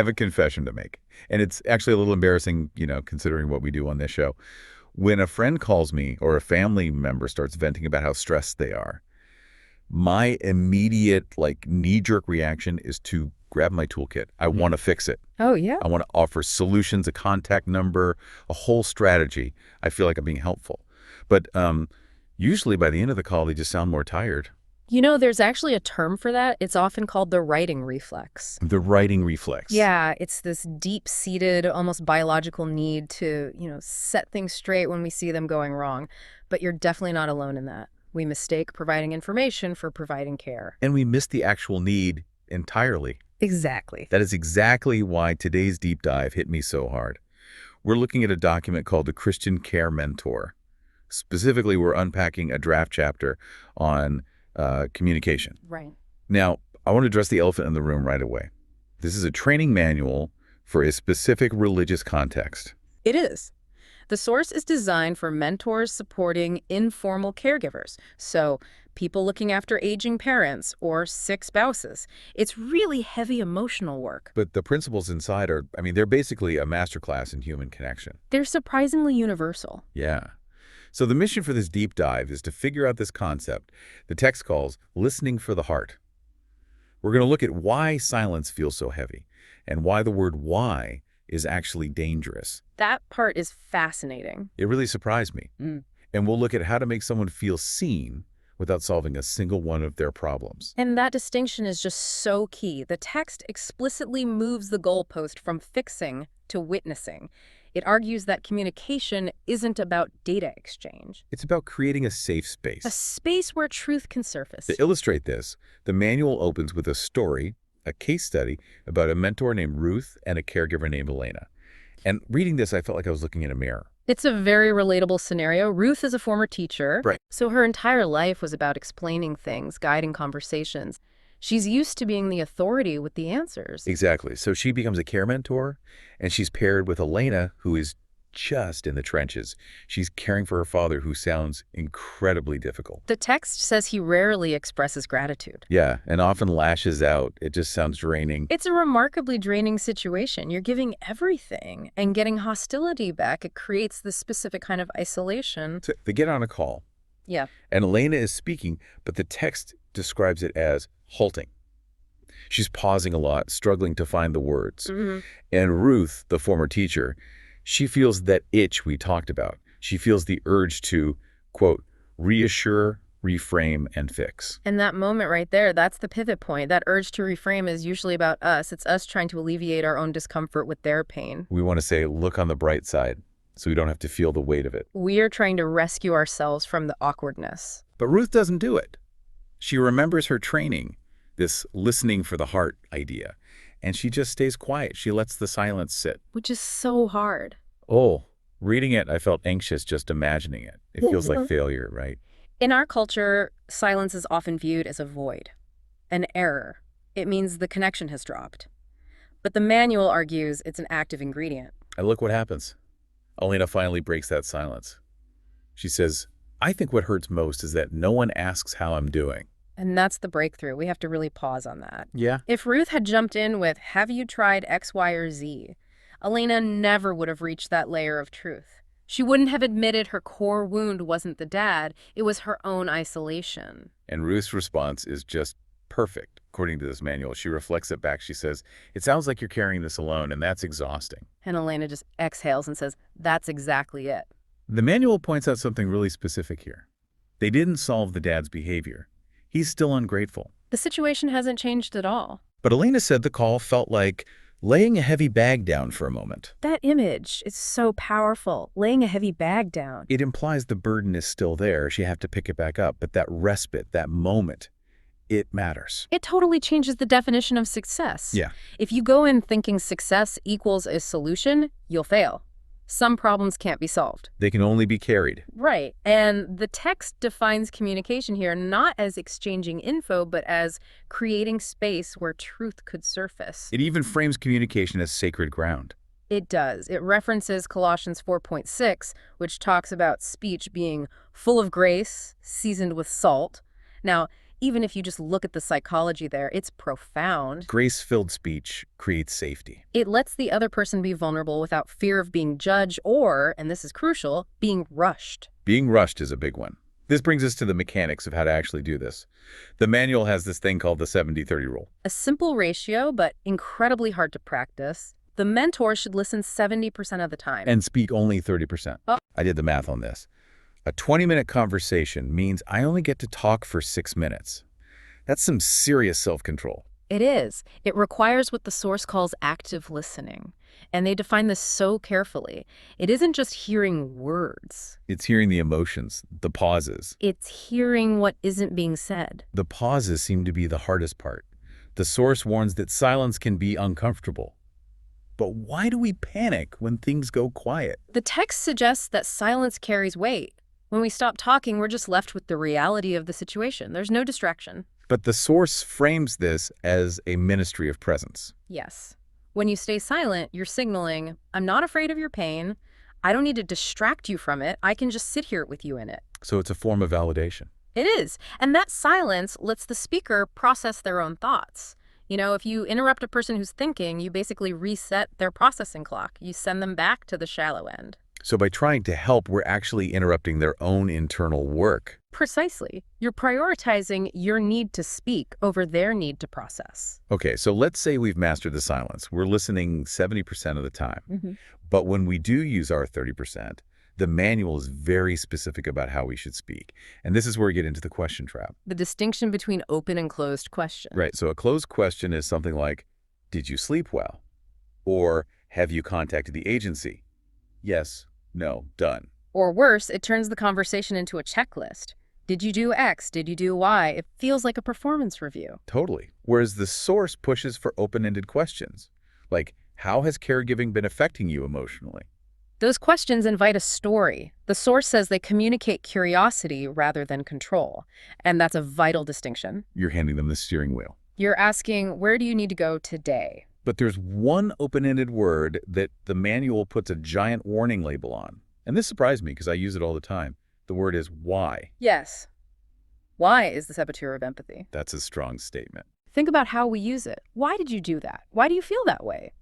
have a confession to make. And it's actually a little embarrassing, considering what we do on this show. When a friend calls me or a family member starts venting about how stressed they are, my immediate, knee-jerk reaction is to grab my toolkit. I want to fix it. Oh, yeah? I want to offer solutions, a contact number, a whole strategy. I feel like I'm being helpful. But usually by the end of the call, they just sound more tired. There's actually a term for that. It's often called the righting reflex. The writing reflex. Yeah, it's this deep-seated, almost biological need to, set things straight when we see them going wrong. But you're definitely not alone in that. We mistake providing information for providing care. And we miss the actual need entirely. Exactly. That is exactly why today's deep dive hit me so hard. We're looking at a document called the Christian Care Mentor. Specifically, we're unpacking a draft chapter on communication. Right. Now, I want to address the elephant in the room right away. This is a training manual for a specific religious context. It is. The source is designed for mentors supporting informal caregivers, so people looking after aging parents or sick spouses. It's really heavy emotional work. But the principles inside they're basically a masterclass in human connection. They're surprisingly universal. Yeah. So the mission for this deep dive is to figure out this concept the text calls listening for the heart. We're going to look at why silence feels so heavy and why the word why is actually dangerous. That part is fascinating. It really surprised me. And we'll look at how to make someone feel seen without solving a single one of their problems. And that distinction is just so key. The text explicitly moves the goalpost from fixing to witnessing. It argues that communication isn't about data exchange. It's about creating a safe space. A space where truth can surface. To illustrate this, the manual opens with a story, a case study about a mentor named Ruth and a caregiver named Elena. And reading this, I felt like I was looking in a mirror. It's a very relatable scenario. Ruth is a former teacher, Right. So her entire life was about explaining things, guiding conversations. She's used to being the authority with the answers. Exactly. So she becomes a care mentor, and she's paired with Elena, who is just in the trenches. She's caring for her father, who sounds incredibly difficult. The text says he rarely expresses gratitude. Yeah, and often lashes out. It just sounds draining. It's a remarkably draining situation. You're giving everything and getting hostility back. It creates this specific kind of isolation. So they get on a call, Yeah. and Elena is speaking, but the text describes it as halting. She's pausing a lot, struggling to find the words. And Ruth, the former teacher, she feels that itch we talked about. She feels the urge to, quote, reassure, reframe, and fix. And that moment right there, that's the pivot point. That urge to reframe is usually about us. It's us trying to alleviate our own discomfort with their pain. We want to say, look on the bright side, so we don't have to feel the weight of it. We are trying to rescue ourselves from the awkwardness. But Ruth doesn't do it. She remembers her training, this listening for the heart idea, and she just stays quiet. She lets the silence sit. Which is so hard. Oh, reading it, I felt anxious just imagining it. It feels like failure, right? In our culture, silence is often viewed as a void, an error. It means the connection has dropped. But the manual argues it's an active ingredient. And look what happens. Elena finally breaks that silence. She says, I think what hurts most is that no one asks how I'm doing. And that's the breakthrough. We have to really pause on that. Yeah. If Ruth had jumped in with, have you tried X, Y, or Z? Elena never would have reached that layer of truth. She wouldn't have admitted her core wound wasn't the dad, it was her own isolation. And Ruth's response is just perfect, according to this manual. She reflects it back. She says, it sounds like you're carrying this alone, and that's exhausting. And Elena just exhales and says, that's exactly it. The manual points out something really specific here. They didn't solve the dad's behavior. He's still ungrateful. The situation hasn't changed at all. But Elena said the call felt like laying a heavy bag down for a moment. That image is so powerful, laying a heavy bag down. It implies the burden is still there. She have to pick it back up. But that respite, that moment, it matters. It totally changes the definition of success. Yeah. If you go in thinking success equals a solution, you'll fail. Some problems can't be solved. They can only be carried. Right. And the text defines communication here not as exchanging info, but as creating space where truth could surface. It even frames communication as sacred ground. It does. It references Colossians 4.6, which talks about speech being full of grace, seasoned with salt. Now, even if you just look at the psychology there, it's profound. Grace-filled speech creates safety. It lets the other person be vulnerable without fear of being judged or, and this is crucial, being rushed. Being rushed is a big one. This brings us to the mechanics of how to actually do this. The manual has this thing called the 70-30 rule. A simple ratio, but incredibly hard to practice. The mentor should listen 70% of the time. And speak only 30%. Oh. I did the math on this. A 20-minute conversation means I only get to talk for 6 minutes. That's some serious self-control. It is. It requires what the source calls active listening. And they define this so carefully. It isn't just hearing words. It's hearing the emotions, the pauses. It's hearing what isn't being said. The pauses seem to be the hardest part. The source warns that silence can be uncomfortable. But why do we panic when things go quiet? The text suggests that silence carries weight. When we stop talking, we're just left with the reality of the situation. There's no distraction. But the source frames this as a ministry of presence. Yes. When you stay silent, you're signaling, I'm not afraid of your pain. I don't need to distract you from it. I can just sit here with you in it. So it's a form of validation. It is. And that silence lets the speaker process their own thoughts. You know, if you interrupt a person who's thinking, you basically reset their processing clock. You send them back to the shallow end. So by trying to help, we're actually interrupting their own internal work. Precisely. You're prioritizing your need to speak over their need to process. Okay, so let's say we've mastered the silence. We're listening 70% of the time. But when we do use our 30%, the manual is very specific about how we should speak. And this is where we get into the question trap. The distinction between open and closed questions. Right, so a closed question is something like, did you sleep well? Or have you contacted the agency? Yes, no, done. Or worse, it turns the conversation into a checklist. Did you do X? Did you do Y? It feels like a performance review. Totally. Whereas the source pushes for open-ended questions. Like, how has caregiving been affecting you emotionally? Those questions invite a story. The source says they communicate curiosity rather than control. And that's a vital distinction. You're handing them the steering wheel. You're asking, where do you need to go today? But there's one open-ended word that the manual puts a giant warning label on. And this surprised me because I use it all the time. The word is why. Yes. Why is the saboteur of empathy? That's a strong statement. Think about how we use it. Why did you do that? Why do you feel that way?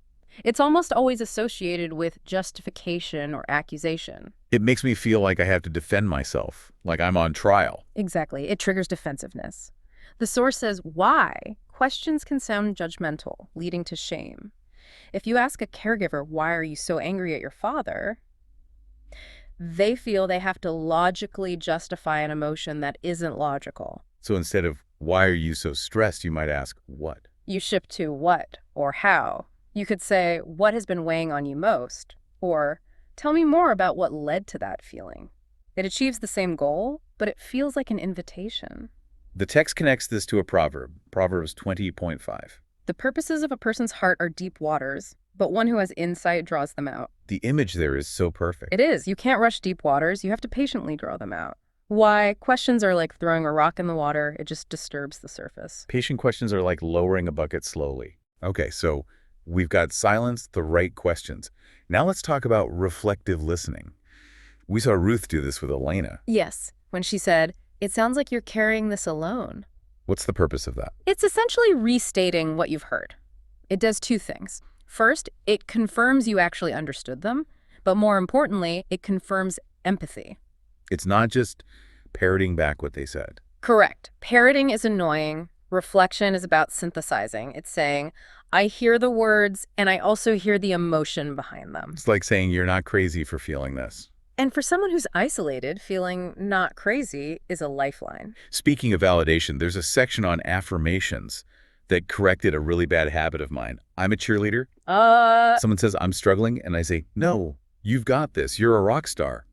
It's almost always associated with justification or accusation. It makes me feel like I have to defend myself, like I'm on trial. Exactly. It triggers defensiveness. The source says why. Questions can sound judgmental, leading to shame. If you ask a caregiver, why are you so angry at your father? They feel they have to logically justify an emotion that isn't logical. So instead of, why are you so stressed, you might ask, what? You shift to what or how. You could say, what has been weighing on you most? Or, tell me more about what led to that feeling. It achieves the same goal, but it feels like an invitation. The text connects this to a proverb, Proverbs 20.5. The purposes of a person's heart are deep waters, but one who has insight draws them out. The image there is so perfect. It is. You can't rush deep waters. You have to patiently draw them out. Why? Questions are like throwing a rock in the water. It just disturbs the surface. Patient questions are like lowering a bucket slowly. Okay, so we've got silence, the right questions. Now let's talk about reflective listening. We saw Ruth do this with Elena. Yes, when she said, it sounds like you're carrying this alone. What's the purpose of that? It's essentially restating what you've heard. It does two things. First, it confirms you actually understood them, but more importantly, it confirms empathy. It's not just parroting back what they said. Correct. Parroting is annoying. Reflection is about synthesizing. It's saying, I hear the words and I also hear the emotion behind them. It's like saying you're not crazy for feeling this. And for someone who's isolated, feeling not crazy is a lifeline. Speaking of validation, there's a section on affirmations that corrected a really bad habit of mine. I'm a cheerleader. Someone says I'm struggling, and I say, no, you've got this. You're a rock star.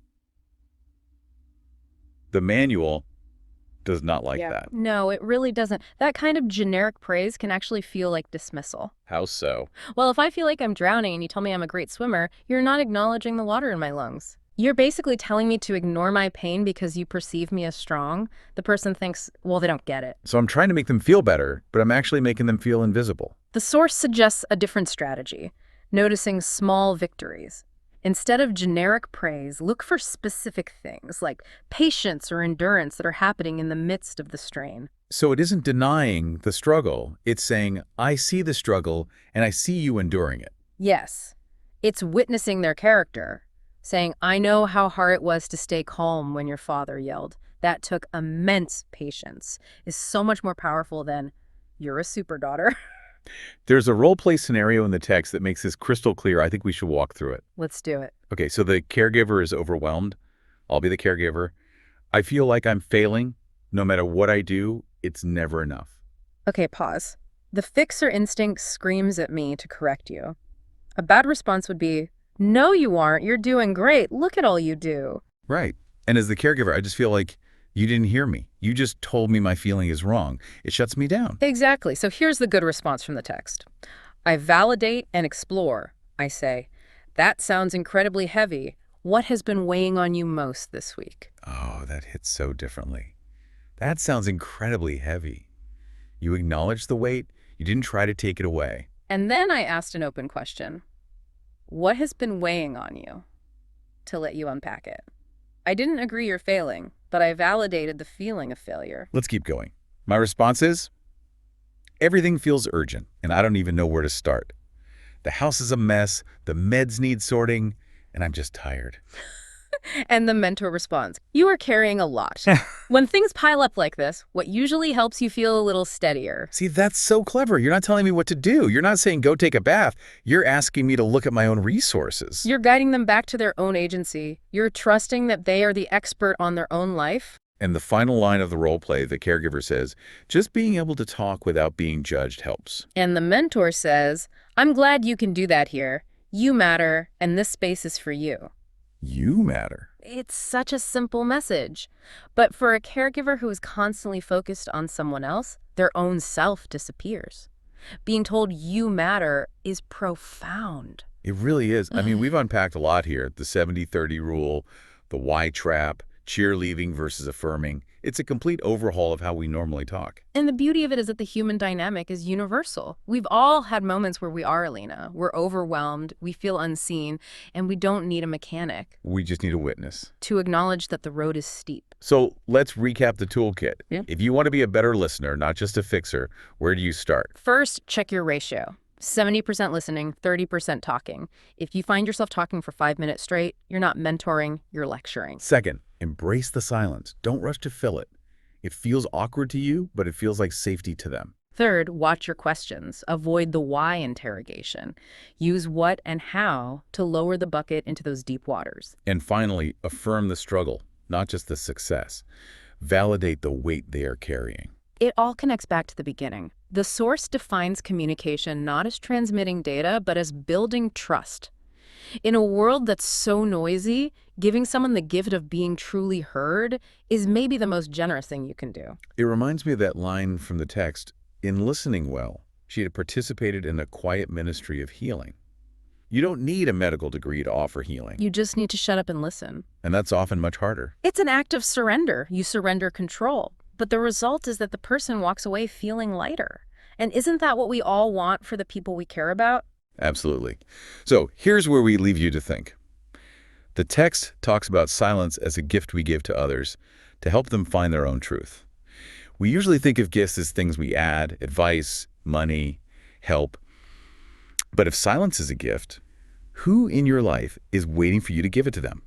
The manual does not like that. No, it really doesn't. That kind of generic praise can actually feel like dismissal. How so? Well, if I feel like I'm drowning and you tell me I'm a great swimmer, you're not acknowledging the water in my lungs. You're basically telling me to ignore my pain because you perceive me as strong. The person thinks, well, they don't get it. So I'm trying to make them feel better, but I'm actually making them feel invisible. The source suggests a different strategy, noticing small victories. Instead of generic praise, look for specific things like patience or endurance that are happening in the midst of the strain. So it isn't denying the struggle. It's saying, I see the struggle and I see you enduring it. Yes, it's witnessing their character, saying, I know how hard it was to stay calm when your father yelled. That took immense patience, is so much more powerful than, you're a super daughter. There's a role-play scenario in the text that makes this crystal clear. I think we should walk through it. Let's do it. Okay, so the caregiver is overwhelmed. I'll be the caregiver. I feel like I'm failing. No matter what I do, it's never enough. Okay, pause. The fixer instinct screams at me to correct you. A bad response would be, no, you aren't. You're doing great. Look at all you do. Right. And as the caregiver, I just feel like you didn't hear me. You just told me my feeling is wrong. It shuts me down. Exactly. So here's the good response from the text. I validate and explore. I say, that sounds incredibly heavy. What has been weighing on you most this week? Oh, that hits so differently. That sounds incredibly heavy. You acknowledged the weight. You didn't try to take it away. And then I asked an open question. What has been weighing on you? To let you unpack it. I didn't agree you're failing, but I validated the feeling of failure. Let's keep going. My response is, everything feels urgent, and I don't even know where to start. The house is a mess, the meds need sorting, and I'm just tired. And the mentor responds, you are carrying a lot. When things pile up like this, what usually helps you feel a little steadier. See, that's so clever. You're not telling me what to do. You're not saying go take a bath. You're asking me to look at my own resources. You're guiding them back to their own agency. You're trusting that they are the expert on their own life. And the final line of the role play, the caregiver says, just being able to talk without being judged helps. And the mentor says, I'm glad you can do that here. You matter, and this space is for you. You matter. It's such a simple message. But for a caregiver who is constantly focused on someone else, their own self disappears. Being told you matter is profound. It really is. I mean, we've unpacked a lot here. The 70-30 rule, the why trap, cheerleading versus affirming. It's a complete overhaul of how we normally talk. And the beauty of it is that the human dynamic is universal. We've all had moments where we are, Alina. We're overwhelmed, we feel unseen, and we don't need a mechanic. We just need a witness. To acknowledge that the road is steep. So let's recap the toolkit. Yeah. If you want to be a better listener, not just a fixer, where do you start? First, check your ratio. 70% listening, 30% talking. If you find yourself talking for 5 minutes straight, you're not mentoring, you're lecturing. Second, embrace the silence. Don't rush to fill it. It feels awkward to you, but it feels like safety to them. Third, watch your questions. Avoid the why interrogation. Use what and how to lower the bucket into those deep waters. And finally, affirm the struggle, not just the success. Validate the weight they are carrying. It all connects back to the beginning. The source defines communication not as transmitting data, but as building trust. In a world that's so noisy, giving someone the gift of being truly heard is maybe the most generous thing you can do. It reminds me of that line from the text, in listening well, she had participated in a quiet ministry of healing. You don't need a medical degree to offer healing. You just need to shut up and listen. And that's often much harder. It's an act of surrender. You surrender control. But the result is that the person walks away feeling lighter. And isn't that what we all want for the people we care about? Absolutely. So here's where we leave you to think. The text talks about silence as a gift we give to others to help them find their own truth. We usually think of gifts as things we add, advice, money, help. But if silence is a gift, who in your life is waiting for you to give it to them?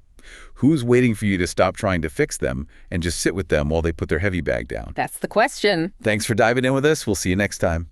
Who's waiting for you to stop trying to fix them and just sit with them while they put their heavy bag down? That's the question. Thanks for diving in with us. We'll see you next time.